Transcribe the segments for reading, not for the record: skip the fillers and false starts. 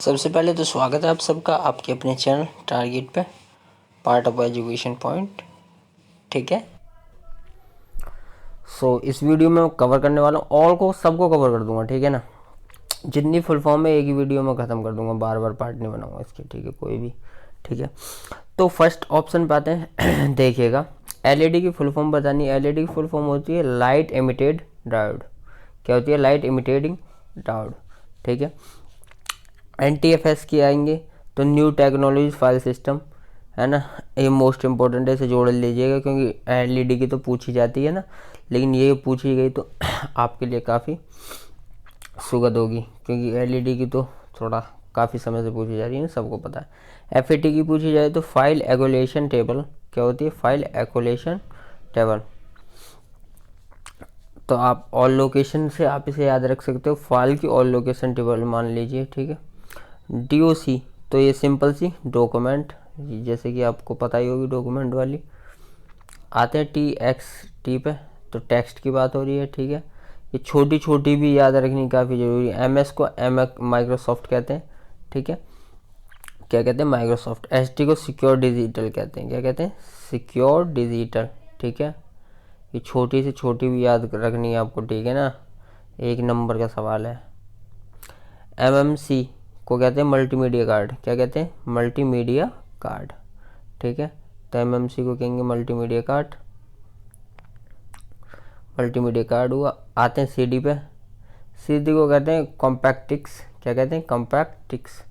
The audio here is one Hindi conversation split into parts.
सबसे पहले तो स्वागत है आप सबका आपके अपने चैनल टारगेट पे, पार्ट ऑफ एजुकेशन पॉइंट। ठीक है, इस वीडियो में कवर करने वाला हूँ, ऑल को सबको कवर कर दूंगा। ठीक है ना, जितनी फुल फॉर्म है एक ही वीडियो में ख़त्म कर दूंगा, बार बार पार्ट नहीं बनाऊंगा इसके। ठीक है, कोई भी। ठीक है, तो फर्स्ट ऑप्शन पे आते हैं। देखिएगा, एलईडी की फुल फॉर्म बतानी है। एलईडी की फुल फॉर्म होती है लाइट इमिटेड डायोड। क्या होती है? Light imitating diode. ठीक है, NTFS की आएंगे तो न्यू टेक्नोलॉजी फाइल सिस्टम, है ना। ये मोस्ट इम्पोर्टेंट है, इसे जोड़ लीजिएगा क्योंकि एलईडी की तो पूछी जाती है ना, लेकिन ये पूछी गई तो आपके लिए काफ़ी सुगध होगी, क्योंकि एलईडी की तो थोड़ा काफ़ी समय से पूछी जा रही है ना, सबको पता है। FAT की पूछी जाए तो फाइल एकोलेशन टेबल। क्या होती है? File allocation table. तो आप ऑल लोकेशन से आप इसे याद रख सकते हो, फाइल की ऑल लोकेशन टेबल मान लीजिए। ठीक है, DOC तो ये सिंपल सी डॉक्यूमेंट, जैसे कि आपको पता ही होगी डॉक्यूमेंट वाली। आते हैं TXT पे, तो टेक्स्ट की बात हो रही है। ठीक है, ये छोटी छोटी भी याद रखनी काफ़ी ज़रूरी है। MS को माइक्रोसॉफ्ट कहते हैं। ठीक है, क्या कहते हैं? माइक्रोसॉफ्ट। ST को सिक्योर डिजिटल कहते हैं। क्या कहते हैं? Secure digital. ठीक है, ये छोटी से छोटी भी याद रखनी है आपको। ठीक है ना, एक नंबर का सवाल है। MMC को कहते हैं मल्टीमीडिया कार्ड। क्या कहते हैं? Multimedia card. ठीक है, तो MMC को कहेंगे मल्टीमीडिया कार्ड। मल्टीमीडिया कार्ड हुआ। आते हैं CD पे। CD को कहते हैं कॉम्पैक्टिक्स। क्या कहते हैं? कॉम्पैक्टिक्स।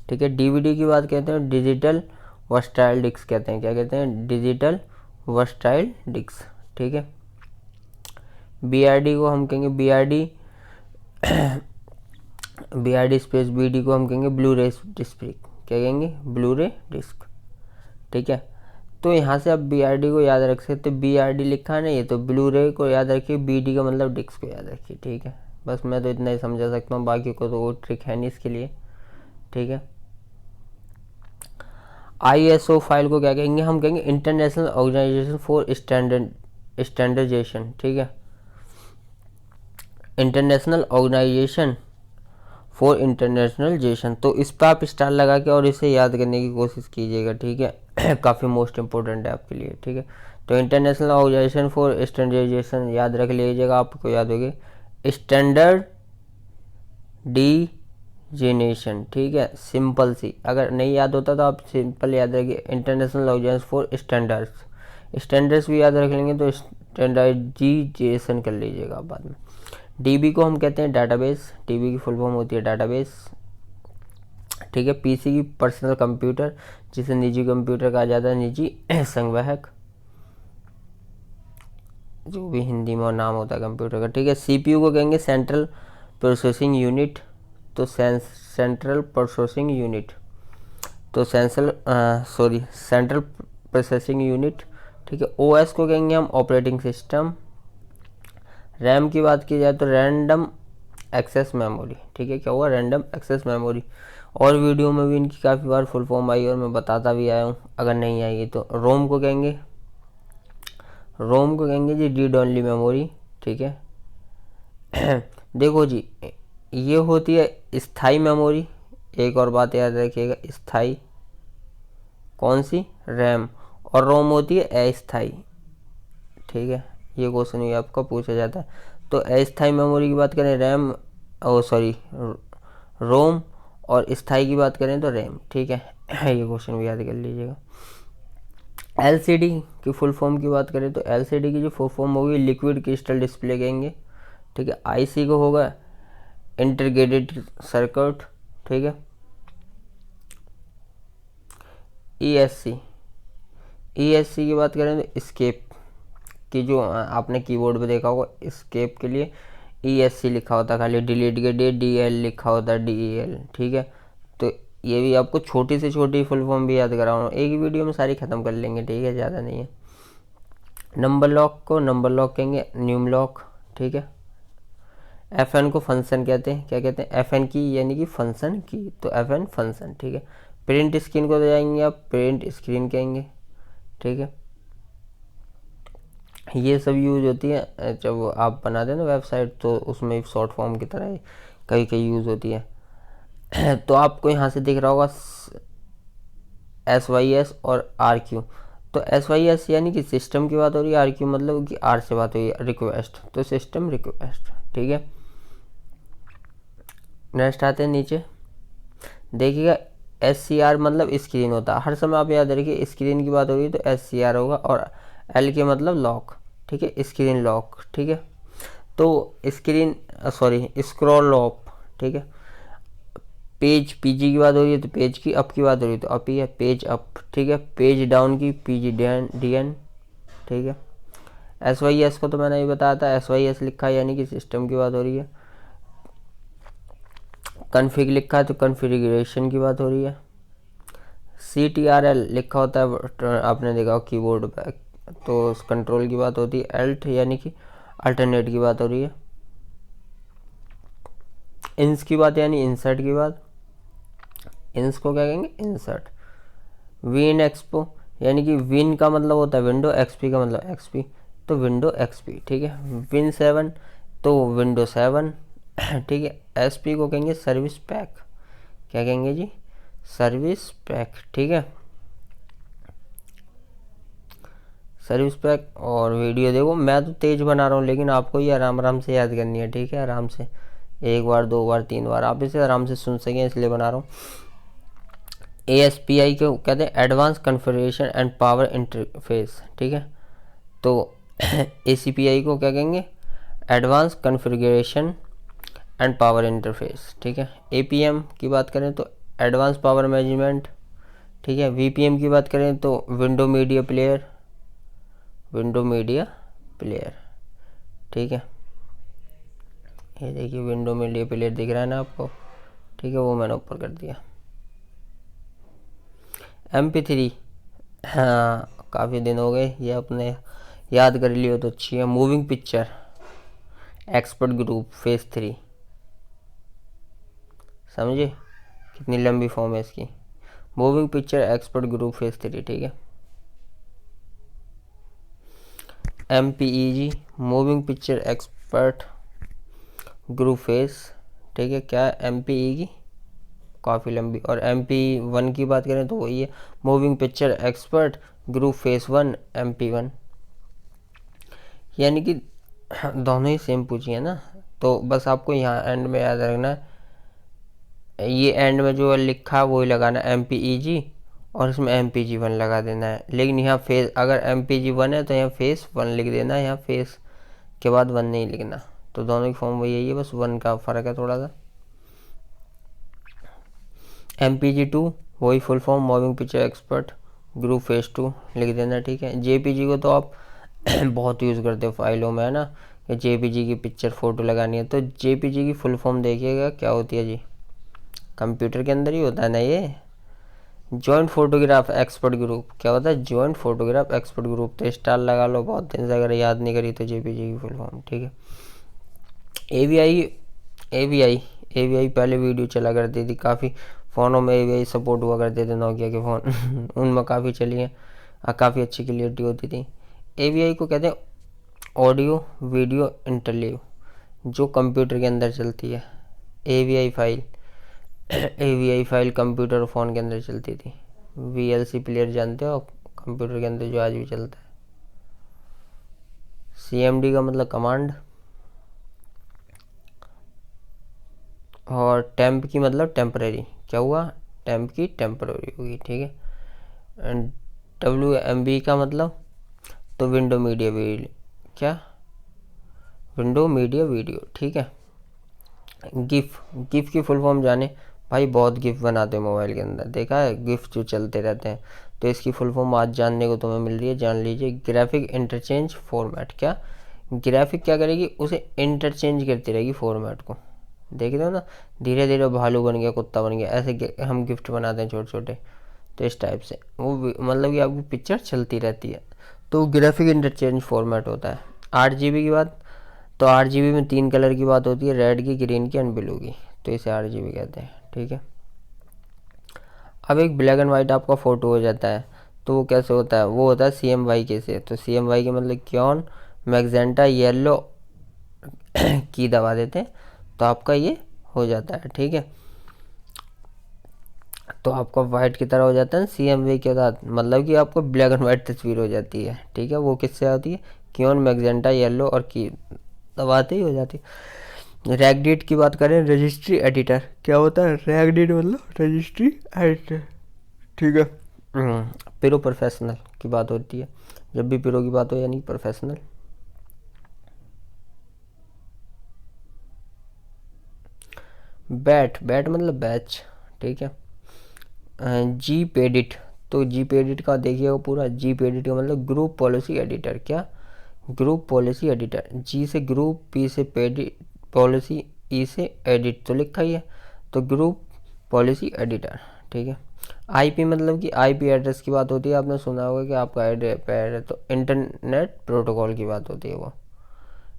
ठीक है, DVD की बात कहते हैं डिजिटल वर्सटाइल डिस्क कहते हैं। क्या कहते हैं? Digital versatile disc. ठीक है, BRD को हम कहेंगे BRD स्पेस BD को हम कहेंगे ब्लू रे डिस्क। क्या कहेंगे? ब्लू रे डिस्क। ठीक है, तो यहाँ से आप BRD को याद रख सकते। BRD लिखा है ना, ये तो ब्लू रे को याद रखिए, BD का मतलब डिस्क को याद रखिए। ठीक है, बस मैं तो इतना ही समझा सकता हूँ, बाकी को तो वो ट्रिक है नहीं इसके लिए। ठीक है, ISO फाइल को क्या कहेंगे? हम कहेंगे इंटरनेशनल ऑर्गेनाइजेशन फॉर स्टैंडर्डाइजेशन। ठीक है, इंटरनेशनल ऑर्गेनाइजेशन फॉर इंटरनेशनलाइजेशन। तो इस पर आप स्टार लगा के और इसे याद करने की कोशिश कीजिएगा। ठीक है, काफ़ी मोस्ट इंपॉर्टेंट है आपके लिए। ठीक है, तो इंटरनेशनल ऑर्गेनाइजेशन फॉर स्टैंडर्डाइजेशन याद रख लीजिएगा, आपको याद होगी स्टैंडर्ड डिजेनेशन। ठीक है, सिंपल सी, अगर नहीं याद होता तो आप सिंपल याद रखिए international organisation for standards. Standards भी याद रख लेंगे तो स्टैंडर्डाइजेशन कर लीजिएगा बाद में। DB को हम कहते हैं डाटाबेस। DB की फुल फॉर्म होती है डाटाबेस। ठीक है, PC की पर्सनल कंप्यूटर, जिसे निजी कंप्यूटर कहा जाता है, निजी संवहक, जो भी हिंदी में नाम होता है कंप्यूटर का। ठीक है, CPU को कहेंगे सेंट्रल प्रोसेसिंग यूनिट। तो सेंट्रल प्रोसेसिंग यूनिट, तो सेंट्रल प्रोसेसिंग यूनिट। ठीक है, OS को कहेंगे हम ऑपरेटिंग सिस्टम। रैम की बात की जाए तो रैंडम एक्सेस मेमोरी। ठीक है, क्या हुआ? Random access memory. और वीडियो में भी इनकी काफ़ी बार फुल फॉर्म आई और मैं बताता भी आया हूँ, अगर नहीं आई तो। रोम को कहेंगे जी रीड ओनली मेमोरी। ठीक है, देखो जी, ये होती है स्थाई मेमोरी। एक और बात याद रखिएगा, स्थाई कौन सी? रैम। और रोम होती है अस्थाई। ठीक है, ये क्वेश्चन भी आपका पूछा जाता है। तो अस्थाई मेमोरी की बात करें रोम, और स्थाई की बात करें तो रैम। ठीक है, ये क्वेश्चन भी याद कर लीजिएगा। LCD की फुल फॉर्म की बात करें तो LCD की जो फुल फॉर्म होगी लिक्विड क्रिस्टल डिस्प्ले कहेंगे। ठीक है, IC को होगा इंटीग्रेटेड सर्किट। ठीक है, ESC की बात करें तो स्केप की, जो आपने कीबोर्ड पे देखा होगा, स्केप के लिए ESC लिखा होता है, खाली डिलीट के लिए DL लिखा होता है, DEL। ठीक है, तो ये भी आपको छोटी से छोटी फुल फॉर्म भी याद करा रहा हूँ, एक ही वीडियो में सारी ख़त्म कर लेंगे। ठीक है, ज़्यादा नहीं है। नंबर लॉक को नंबर लॉक कहेंगे न्यूम लॉक। ठीक है, FN को फंक्शन कहते हैं। क्या कहते हैं? FN की यानी कि फंक्शन की, तो FN फंक्शन। ठीक है, प्रिंट स्क्रीन को जाएंगे आप प्रिंट स्क्रीन कहेंगे। ठीक है, ये सब यूज होती है जब आप बनाते हैं ना वेबसाइट, तो उसमें शॉर्ट फॉर्म की तरह कई यूज़ होती है। तो आपको यहाँ से दिख रहा होगा SYS और RQ। तो SYS यानी कि सिस्टम की बात हो रही है, RQ मतलब कि R से बात हुई है, रिक्वेस्ट, तो सिस्टम रिक्वेस्ट, ठीक है। नेक्स्ट आते हैं नीचे, देखिएगा SCR मतलब स्क्रीन होता है, हर समय आप याद रखिए स्क्रीन की बात हो रही है तो SCR होगा, और L के मतलब लॉक, ठीक है, स्क्रीन लॉक, ठीक है। तो स्क्रीन सॉरी स्क्रॉल लॉक, ठीक है। पेज PG की बात हो रही है तो पेज की अप की बात हो रही है तो अप ही है, पेज अप, ठीक है। पेज डाउन की PG DN, ठीक है। SYS को तो मैंने ये बताया था, SYS लिखा है यानी कि सिस्टम की बात हो रही है। कॉन्फ़िग लिखा है तो कॉन्फ़िगरेशन की बात हो रही है। CTRL लिखा होता है, आपने देखा हो कीबोर्ड पे, तो कंट्रोल की बात होती है। अल्ट यानी कि अल्टरनेट की बात हो रही है। इंस की बात यानी इंसर्ट की बात, इंस को क्या कहेंगे, इंसर्ट। विन एक्सपो यानी कि विन का मतलब होता है विंडो, एक्सपी का मतलब एक्सपी, तो विंडो एक्सपी, ठीक है। विन 7 तो विंडो 7, ठीक है। एसपी को कहेंगे सर्विस पैक, क्या कहेंगे जी, सर्विस पैक, ठीक है, सर्विस पैक। और वीडियो देखो, मैं तो तेज बना रहा हूँ लेकिन आपको ये आराम आराम से याद करनी है, ठीक है, आराम से, एक बार, दो बार, तीन बार आप इसे आराम से सुन सकें इसलिए बना रहा हूँ। ASPI को कहते हैं advance configuration and power interface, ठीक है। तो ACPI को क्या कहेंगे, advance configuration and power interface, ठीक है। APM की बात करें तो एडवांस पावर मैनेजमेंट, ठीक है। VPM की बात करें तो window media player, window media player, ठीक है। ये देखिए विंडो मीडिया प्लेयर दिख रहा है ना आपको, ठीक है, वो मैंने ऊपर कर दिया। MP3, हाँ काफ़ी दिन हो गए, ये अपने याद कर लियो तो अच्छी है। Moving picture expert group phase 3, समझे कितनी लंबी फॉर्म है इसकी, moving picture expert group phase 3, ठीक है। MPEG moving picture expert group phase, ठीक है। क्या MPEG, काफ़ी लंबी। और MP1 की बात करें तो वही है, moving picture expert group phase 1 MP1, यानी कि दोनों ही सेम पूछी है ना। तो बस आपको यहाँ एंड में याद रखना है, ये एंड में जो लिखा है वही लगाना MPEG, और इसमें MPG1 लगा देना है। लेकिन यहाँ फेज अगर MPG1 है तो यहाँ फेज 1 लिख देना है, यहाँ फेज के बाद 1 नहीं लिखना। तो दोनों की फॉर्म वही है, बस 1 का फ़र्क है थोड़ा सा। MPG2 वही full form, moving picture expert group phase 2 लिख देना, ठीक है। JPG को तो आप बहुत यूज़ करते हो फाइलों में, है ना, कि JPG की पिक्चर फ़ोटो लगानी है। तो JPG की फुल फॉर्म देखिएगा क्या होती है जी, कंप्यूटर के अंदर ही होता है ना ये, जॉइंट फोटोग्राफ एक्सपर्ट ग्रुप। क्या होता है, जॉइंट फोटोग्राफ एक्सपर्ट ग्रुप। तो स्टार लगा लो बहुत दिन से, अगर याद नहीं करी तो JPG की फुल फॉर्म, ठीक है। AVI पहले वीडियो चला करती थी, काफ़ी फ़ोनों में AVI सपोर्ट हुआ करते थे, नोकिया के फ़ोन उनमें काफ़ी चली हैं, काफ़ी अच्छी क्लियरिटी होती थी। AVI को कहते हैं ऑडियो वीडियो इंटरलीव, जो कंप्यूटर के अंदर चलती है। AVI file AVI file computer और फ़ोन के अंदर चलती थी। VLC प्लेयर जानते हो कंप्यूटर के अंदर जो आज भी चलता है। CMD का मतलब कमांड, और टेम्प की मतलब टेम्परेरी। क्या हुआ, टेम्प की टेम्परेरी होगी, ठीक है। WMV का मतलब तो विंडो मीडिया वीडियो, क्या, विंडो मीडिया वीडियो, ठीक है। गिफ की फुल फॉर्म जाने भाई, बहुत गिफ बनाते हैं मोबाइल के अंदर, देखा है गिफ जो चलते रहते हैं। तो इसकी फुल फॉर्म आज जानने को तुम्हें मिल रही है, जान लीजिए। ग्राफिक इंटरचेंज फॉर्मेट, क्या ग्राफिक क्या करेगी, उसे इंटरचेंज करती रहेगी फॉर्मेट को। देख रहे हो ना, धीरे धीरे भालू बन गया, कुत्ता बन गया, ऐसे हम गिफ्ट बनाते हैं छोटे छोटे। तो इस टाइप से वो मतलब कि आपकी पिक्चर चलती रहती है, तो ग्राफिक इंटरचेंज फॉर्मेट होता है। 8 GB की बात, तो 8 GB में 3 कलर की बात होती है, रेड की, ग्रीन की एंड ब्लू की, तो इसे 8 GB कहते हैं, ठीक है। अब एक ब्लैक एंड वाइट आपका फ़ोटो हो जाता है, तो वो कैसे होता है, वो होता है CMYK से। तो CMYK मतलब क्योन मैगजेंटा येलो की दबा देते हैं तो आपका ये हो जाता है, ठीक है। तो आपका वाइट की तरह हो जाता है। CMYK के साथ मतलब कि आपको ब्लैक एंड वाइट तस्वीर हो जाती है, ठीक है। वो किससे आती है? क्योन, मैगजेंटा, येलो और की दबाते ही हो जाती है। रेगडिट की बात करें, रजिस्ट्री एडिटर, क्या होता है रेगडिट? मतलब रजिस्ट्री एडिटर, ठीक है। प्रो प्रोफेशनल की बात होती है, जब भी प्रो की बात हो यानी प्रोफेशनल। बैट मतलब बैच, ठीक है। जीप एडिट, तो जीप एडिट का देखिएगा पूरा। जीप एडिट का मतलब ग्रुप पॉलिसी एडिटर। क्या? Group policy editor. जी से ग्रुप, पी से पॉलिसी, ई से एडिट, तो लिखा ही है, तो ग्रुप पॉलिसी एडिटर, ठीक है। आईपी मतलब कि आईपी एड्रेस की बात होती है। आपने सुना होगा कि आपका एड्रेस, तो इंटरनेट प्रोटोकॉल की बात होती है वो,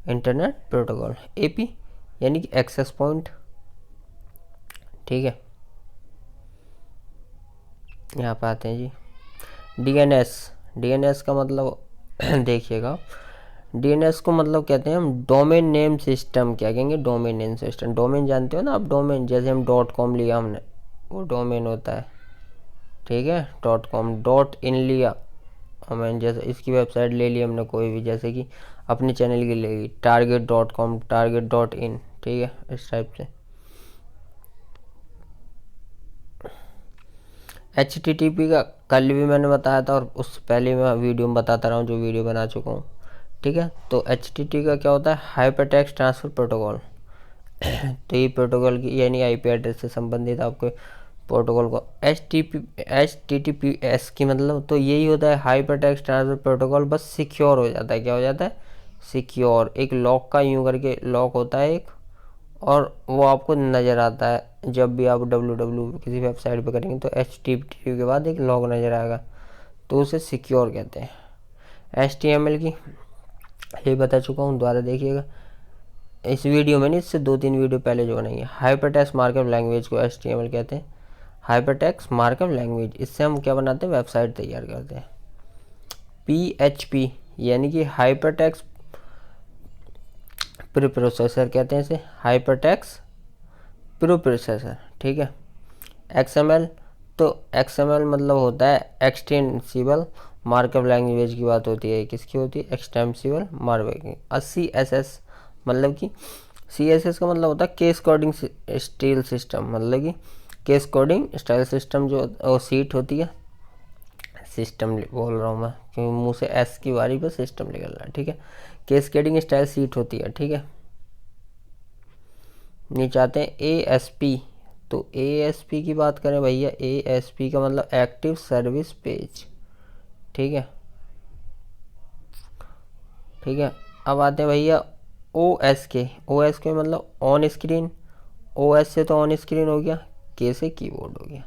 इंटरनेट प्रोटोकॉल। एपी यानी कि एक्सेस पॉइंट, ठीक है। यहाँ पे आते हैं जी डीएनएस। डीएनएस का मतलब देखिएगा, डीएनएस को मतलब कहते हैं हम डोमेन नेम सिस्टम। क्या कहेंगे? Domain name system. डोमेन जानते हो ना आप? डोमेन जैसे हम .com लिया हमने, वो डोमेन होता है, ठीक है। .com, .in लिया हमें, जैसे इसकी वेबसाइट ले ली हमने कोई भी, जैसे कि अपने चैनल की लेगी target.com, target.in, ठीक है, इस टाइप से। HTTP का कल भी मैंने बताया था, और उससे पहले मैं वीडियो में बताता रहा हूँ, जो वीडियो बना चुका हूँ, ठीक है। तो HTTP का क्या होता है? Hyper text transfer protocol. तो ये प्रोटोकॉल की यानी आईपी एड्रेस से संबंधित आपके प्रोटोकॉल को HTTPS की मतलब तो यही होता है, हाइपर टेक्स्ट ट्रांसफर प्रोटोकॉल, बस सिक्योर हो जाता है। क्या हो जाता है? सिक्योर। एक लॉक का यूं करके लॉक होता है एक, और वो आपको नज़र आता है जब भी आप www किसी वेबसाइट पे करेंगे, तो HTTP के बाद एक लॉग नज़र आएगा, तो उसे सिक्योर कहते हैं। HTML की ये बता चुका हूँ, दोबारा देखिएगा इस वीडियो में नहीं, इससे 2-3 वीडियो पहले जो बनाई है। हाइपरटेक्स्ट मार्कअप लैंग्वेज को HTML कहते हैं, हाइपरटेक्स्ट मार्कअप लैंग्वेज। इससे हम क्या बनाते हैं? वेबसाइट तैयार करते हैं। PHP यानी कि हाइपरटेक्स्ट प्रीप्रोसेसर कहते हैं इसे, हाइपरटेक्स्ट प्रीप्रोसेसर, ठीक है। XML, तो XML मतलब होता है एक्सटेंसिबल मार्कअप लैंग्वेज की बात होती है। किसकी होती है? Extensible markup. CSS मतलब कि CSS का मतलब होता है केस कोडिंग स्टाइल सिस्टम, मतलब कि केस कोडिंग स्टाइल सिस्टम जो सीट होती है, सिस्टम बोल रहा हूँ मैं क्योंकि मुंह से एस की बारी पर सिस्टम निकल रहा है, ठीक है। केस कोडिंग स्टाइल सीट होती है, ठीक है। नीचे आते हैं ASP, तो ASP की बात करें भैया, ASP का मतलब एक्टिव सर्विस पेज, ठीक है, ठीक है। अब आते हैं भैया OS के मतलब ऑन स्क्रीन। OS से तो ऑन स्क्रीन हो गया, के से कीबोर्ड हो गया।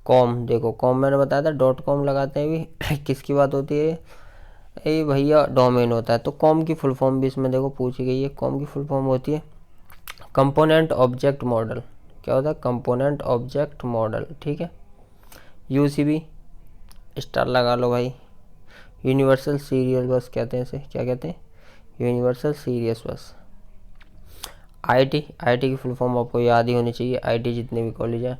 कॉम, देखो कॉम मैंने बताया था, .com लगाते हैं भी किसकी बात होती है? ये भैया डोमेन होता है। तो कॉम की फुल फॉर्म भी इसमें देखो पूछी गई है। कॉम की फुल फॉर्म होती है कंपोनेंट ऑब्जेक्ट मॉडल। क्या होता है? कंपोनेंट ऑब्जेक्ट मॉडल, ठीक है। UCB स्टार लगा लो भाई, यूनिवर्सल सीरियल बस कहते हैं इसे। क्या कहते हैं? यूनिवर्सल सीरियस बस। IT की फुल फॉर्म आपको याद ही होनी चाहिए। IT जितने भी कॉलेज हैं,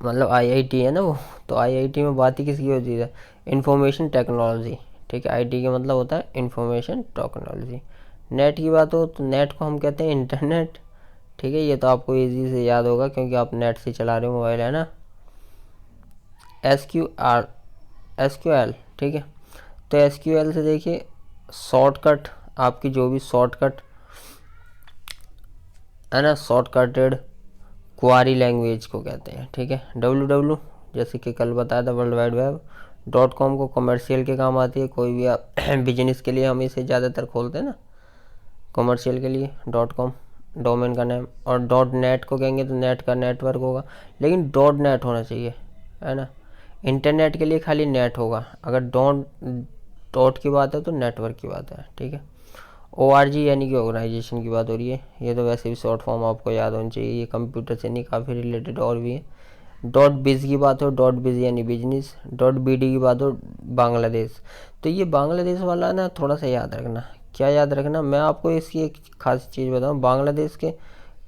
मतलब IIT है ना वो, तो IIT में बात ही किसकी होती है? इंफॉर्मेशन टेक्नोलॉजी, ठीक है। IT का मतलब होता है इंफॉर्मेशन टेक्नोलॉजी। नेट की बात हो तो नेट को हम कहते हैं इंटरनेट, ठीक है। ये तो आपको इजी से याद होगा क्योंकि आप नेट से चला रहे हो मोबाइल, है ना। SQL, ठीक है। तो SQL से देखिए शॉर्टकट, आपकी जो भी शॉर्टकट है ना, शॉर्टकटेड क्वारी लैंग्वेज को कहते हैं, ठीक है। WW जैसे कि कल बताया था, वर्ल्ड वाइड वेब। .com को कमर्शियल के काम आती है, कोई भी आप बिजनेस के लिए हम इसे ज़्यादातर खोलते हैं ना, कमर्शियल के लिए .com डोमेन का नेम। और .net को कहेंगे तो नेट का नेटवर्क होगा, लेकिन .net होना चाहिए, है ना। इंटरनेट के लिए खाली नेट होगा, अगर डॉट की बात है तो नेटवर्क की बात है, ठीक है। ORG यानी कि ऑर्गेनाइजेशन की बात हो रही है। ये तो वैसे भी शॉर्ट फॉर्म आपको याद होनी चाहिए, ये कंप्यूटर से नहीं, काफ़ी रिलेटेड और भी है। .biz की बात हो, .biz यानी बिजनेस। .bd की बात हो, बांग्लादेश। तो ये बांग्लादेश वाला ना थोड़ा सा याद रखना। क्या याद रखना? मैं आपको इसकी एक खास चीज़ बताऊँ, बांग्लादेश के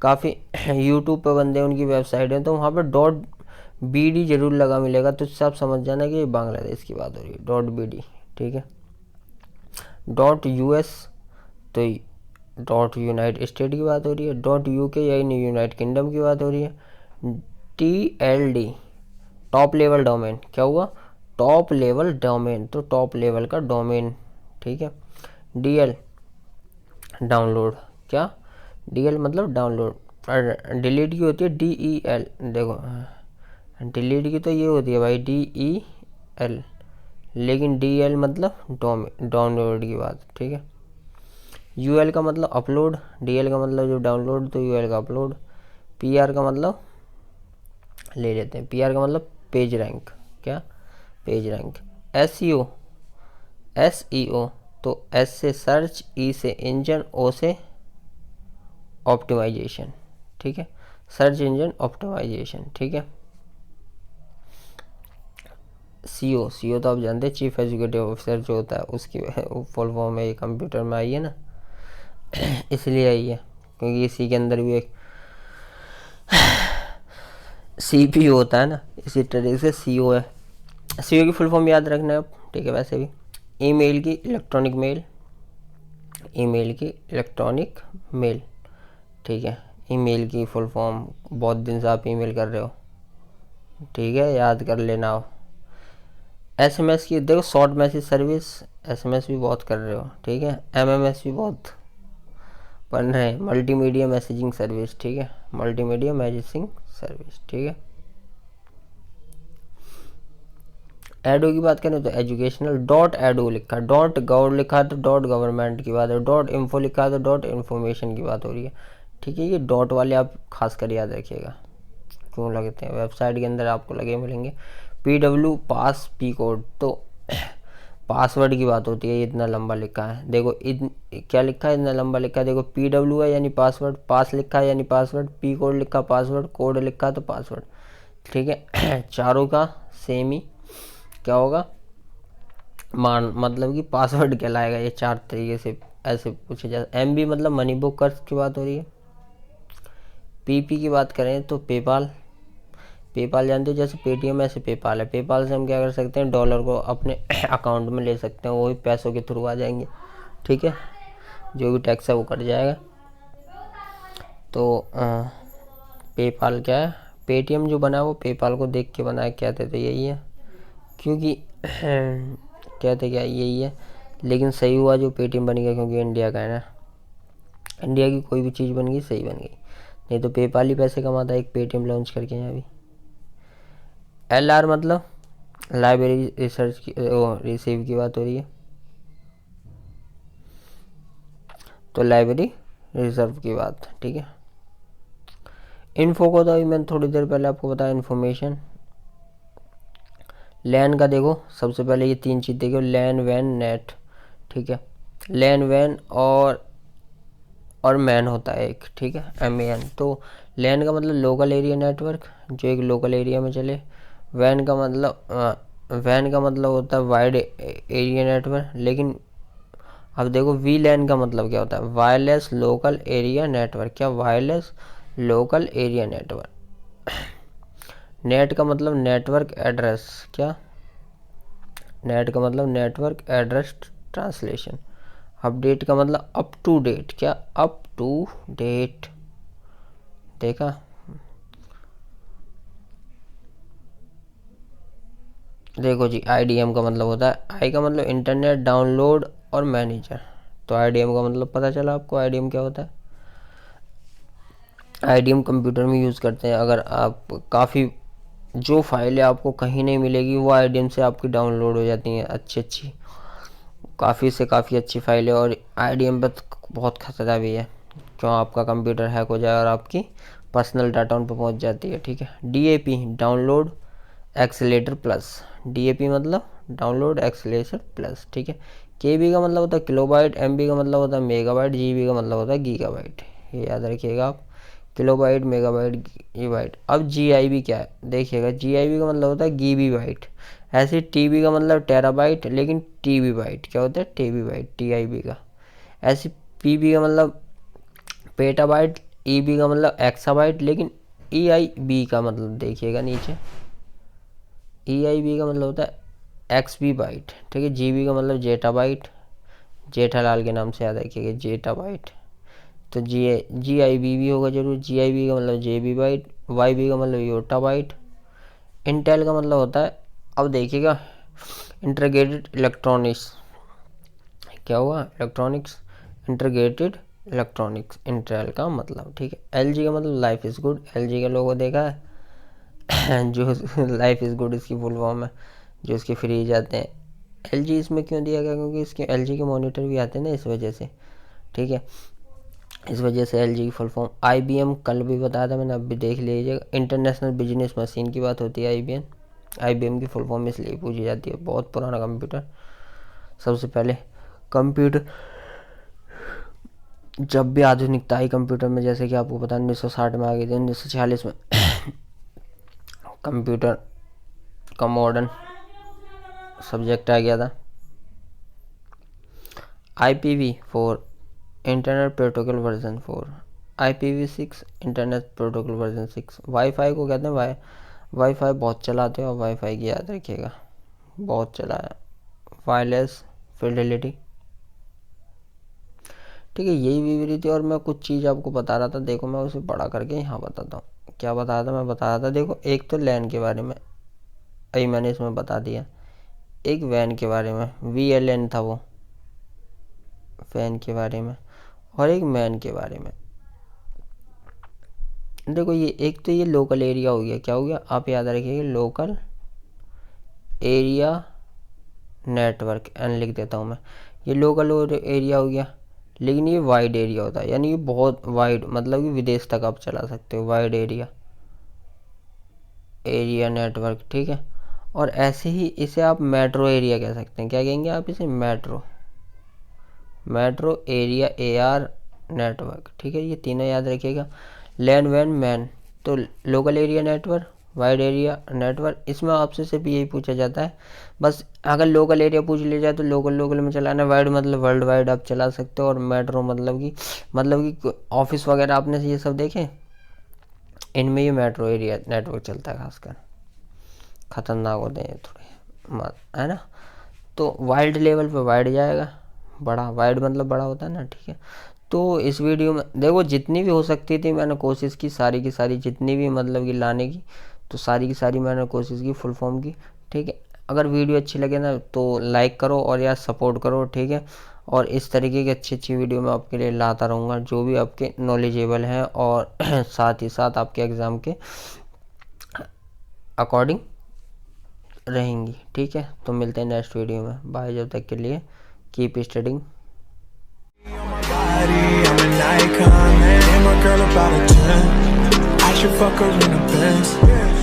काफ़ी यूट्यूब पर बंदे उनकी वेबसाइट है, तो वहाँ पर BD जरूर लगा मिलेगा, तो इससे आप समझ जाना कि ये बांग्लादेश की बात हो रही है, .BD, ठीक है। .US तो यूनाइटेड स्टेट की बात हो रही है। .UK यानी यूनाइटेड किंगडम की बात हो रही है। TLD टॉप लेवल डोमेन, क्या हुआ, टॉप लेवल डोमेन, तो टॉप लेवल का डोमेन, ठीक है। DL डाउनलोड, क्या, DL मतलब डाउनलोड, और डिलीट की होती है DEL, देखो डिलीट की तो ये होती है भाई DEL, लेकिन DL मतलब डाउनलोड की बात, ठीक है। UL का मतलब अपलोड, DL का मतलब जो डाउनलोड, तो UL का अपलोड। PR का मतलब ले लेते हैं, PR का मतलब पेज रैंक, क्या, पेज रैंक। SEO तो S से सर्च, E से इंजन, O से ऑप्टिमाइजेशन, ठीक है, सर्च इंजन ऑप्टिमाइजेशन, ठीक है। CO तो आप जानते हैं, चीफ एग्जीक्यूटिव ऑफिसर जो होता है, उसकी फुल फॉर्म है, ये कंप्यूटर में आई है ना, इसलिए आई है क्योंकि इसी के अंदर भी एक CPU होता है ना, इसी तरीके से CO है। CO की फुल फॉर्म याद रखना है आप, ठीक है। वैसे भी ईमेल की इलेक्ट्रॉनिक मेल, ईमेल की इलेक्ट्रॉनिक मेल, ठीक है। ईमेल की फुल फॉर्म, बहुत दिन से आप ईमेल कर रहे हो, ठीक है, याद कर लेना हो। SMS की देखो, शॉर्ट मैसेज सर्विस, SMS भी बहुत कर रहे हो, ठीक है। MMS भी बहुत पढ़ रहे हैं, मल्टीमीडिया मैसेजिंग सर्विस, ठीक है, मल्टीमीडिया मैसेजिंग सर्विस, ठीक है। एडो की बात करें तो एजुकेशनल, .एडो लिखा, .गव लिखा तो .गवर्नमेंट की बात है, .info लिखा तो .इन्फॉर्मेशन की बात हो रही है, ठीक है। ये डॉट वाले आप खास कर याद रखिएगा, क्यों लगते हैं, वेबसाइट के अंदर आपको लगे मिलेंगे। PW पास P कोड, तो पासवर्ड की बात होती है, इतना लंबा लिखा है, देखो क्या लिखा है, इतना लंबा लिखा है, देखो PW है यानी पासवर्ड, पास लिखा है यानी पासवर्ड, P कोड लिखा पासवर्ड, कोड लिखा तो पासवर्ड, ठीक है। चारों का सेम ही क्या होगा, मान मतलब कि पासवर्ड कहलाएगा, ये चार तरीके से ऐसे पूछे जाए। MB मतलब मनी बुक कर्ज की बात हो रही है। PP की बात करें तो पेपाल, पेपाल जानते हो, जैसे पेटीएम ऐसे पेपाल है, पेपाल से हम क्या कर सकते हैं, डॉलर को अपने अकाउंट में ले सकते हैं, वो भी पैसों के थ्रू आ जाएंगे, ठीक है, जो भी टैक्स है वो कट जाएगा। तो पेपाल क्या है, पेटीएम जो बना है वो पेपाल को देख के बनाया, कहते थे यही है, क्योंकि कहते क्या यही है, लेकिन सही हुआ जो पेटीएम बन गया, क्योंकि इंडिया का है ना, इंडिया की कोई भी चीज़ बन गई सही बन गई, नहीं तो पेपाल ही पैसे कमाता है एक पेटीएम लॉन्च करके यहाँ भी। LR मतलब लाइब्रेरी रिसर्च की रिसीव की बात हो रही है, तो लाइब्रेरी रिजर्व की बात, ठीक है। इन्फो को तो अभी मैंने थोड़ी देर पहले आपको बताया, इन्फॉर्मेशन। लैन का देखो, सबसे पहले ये तीन चीज़ देखो, लैन वैन नेट, ठीक है। लैन वैन और मैन होता है एक, ठीक है, MAN। तो लैन का मतलब लोकल एरिया नेटवर्क, जो एक लोकल एरिया में चले। वैन का मतलब होता है वाइड एरिया नेटवर्क, लेकिन अब देखो वी लैन का मतलब क्या होता है, वायरलेस लोकल एरिया नेटवर्क, क्या, wireless local area network. Net का मतलब नेटवर्क एड्रेस, क्या, नेट का मतलब नेटवर्क एड्रेस ट्रांसलेशन। अपडेट का मतलब अप टू डेट, क्या, अप टू डेट, देखा। देखो जी, IDM का मतलब होता है, आई का मतलब इंटरनेट डाउनलोड और मैनेजर, तो IDM का मतलब पता चला आपको, IDM क्या होता है। IDM कंप्यूटर में यूज़ करते हैं, अगर आप काफ़ी जो फाइलें आपको कहीं नहीं मिलेगी वो IDM से आपकी डाउनलोड हो जाती हैं, अच्छी काफ़ी से काफ़ी अच्छी फाइलें। और IDM पर बहुत खतरा भी है, क्यों, आपका कंप्यूटर हैक हो जाए और आपकी पर्सनल डाटा उन पर पहुँच जाती है, ठीक है। DAP download accelerator plus, DAP मतलब डाउनलोड एक्सेलेटर प्लस, ठीक है। KB का मतलब होता है किलोबाइट, MB का मतलब होता है मेगाबाइट, GB का मतलब होता है गीगाबाइट, ये याद रखिएगा आप, किलोबाइट, मेगाबाइट, गीगाबाइट। अब GIB क्या है देखिएगा, GIB का मतलब होता है गीबी बाइट, ऐसे TB का मतलब टेराबाइट, लेकिन TB बाइट क्या होता है, TB बाइट, TIB का। ऐसे PB का मतलब पेटाबाइट, EB का मतलब एक्साबाइट, लेकिन EIB का मतलब देखिएगा नीचे, EIB का मतलब होता है XB बाइट, ठीक है। GB का मतलब जेटा बाइट, जेठालाल के नाम से याद रखिएगा, जेटा बाइट। तो GIB भी होगा जरूर। GIB का मतलब JB बाइट, YB का मतलब योटा बाइट। इंटेल का मतलब होता है, अब देखिएगा, इंटीग्रेटेड इलेक्ट्रॉनिक्स, क्या हुआ, इलेक्ट्रॉनिक्स, इंटीग्रेटेड इलेक्ट्रॉनिक्स, इंटेल का मतलब, ठीक है। LG का मतलब लाइफ इज़ गुड, LG का लोगो देखा है जो लाइफ इज़ गुड इसकी फुल फॉर्म है, जो इसके फ्रीज आते हैं। LG इसमें क्यों दिया गया, क्योंकि इसके LG के मॉनिटर भी आते हैं ना, इस वजह से, ठीक है। इस वजह से LG की फुल फॉर्म। IBM कल भी बताया था मैंने, अब भी देख लीजिएगा, इंटरनेशनल बिजनेस मशीन की बात होती है। IBM की फुल फॉर्म इसलिए पूछी जाती है, बहुत पुराना कंप्यूटर, सबसे पहले कंप्यूटर जब भी आधुनिकता आई कंप्यूटर में, जैसे कि आपको पता है 1960 में आ गई थी, 1946 में कंप्यूटर का मॉडर्न सब्जेक्ट आ गया था। IPv4 internet protocol version 4, IPv6 internet protocol version 6। Wifi को कहते हैं वाईफाई बहुत चलाते हो, और वाईफाई की याद रखिएगा, बहुत चला है। वायरलेस फिडेलिटी, ठीक है। यही विवृति, और मैं कुछ चीज़ आपको बता रहा था, देखो मैं उसे बड़ा करके यहाँ बताता हूँ। क्या बता रहा था, मैं बता रहा था, देखो एक तो लैन के बारे में, अभी मैंने इसमें बता दिया। एक वैन के बारे में, VLAN था वो, वैन के बारे में। और एक मैन के बारे में। देखो ये एक तो ये लोकल एरिया हो गया, क्या हो गया, आप याद रखिएगा, लोकल एरिया नेटवर्क, एन लिख देता हूँ मैं। ये लोकल एरिया हो गया, लेकिन ये वाइड एरिया होता है, यानी ये बहुत वाइड, मतलब कि विदेश तक आप चला सकते हो, वाइड एरिया नेटवर्क, ठीक है। और ऐसे ही इसे आप मेट्रो एरिया कह सकते हैं, क्या कहेंगे आप इसे, मेट्रो एरिया, AR नेटवर्क, ठीक है। ये तीनों याद रखिएगा, लैन वैन मैन। तो local area network, wide area network, इसमें आपसे सिर्फ यही पूछा जाता है बस। अगर लोकल एरिया पूछ लिया जाए तो लोकल में चलाना, वाइड मतलब वर्ल्ड वाइड आप चला सकते हो, और मेट्रो मतलब कि ऑफिस वगैरह आपने ये सब देखे, इनमें ये मेट्रो एरिया नेटवर्क चलता है, खासकर खतरनाक होते हैं थोड़े, है ना। तो वाइड लेवल पे वाइड जाएगा, बड़ा, वाइड मतलब बड़ा होता है ना, ठीक है। तो इस वीडियो में देखो जितनी भी हो सकती थी मैंने कोशिश की, सारी की सारी जितनी भी मतलब कि लाने की, तो सारी की सारी मैंने कोशिश की फुल फॉर्म की, ठीक है। अगर वीडियो अच्छी लगे ना तो लाइक करो और यार सपोर्ट करो, ठीक है। और इस तरीके की अच्छी अच्छी वीडियो मैं आपके लिए लाता रहूँगा, जो भी आपके नॉलेजेबल हैं और साथ ही साथ आपके एग्ज़ाम के अकॉर्डिंग रहेंगी, ठीक है। तो मिलते हैं नेक्स्ट वीडियो में, बाय। जब तक के लिए keep studying. I'm an icon, man. And my girl about a 10. I should fuck her in a Benz.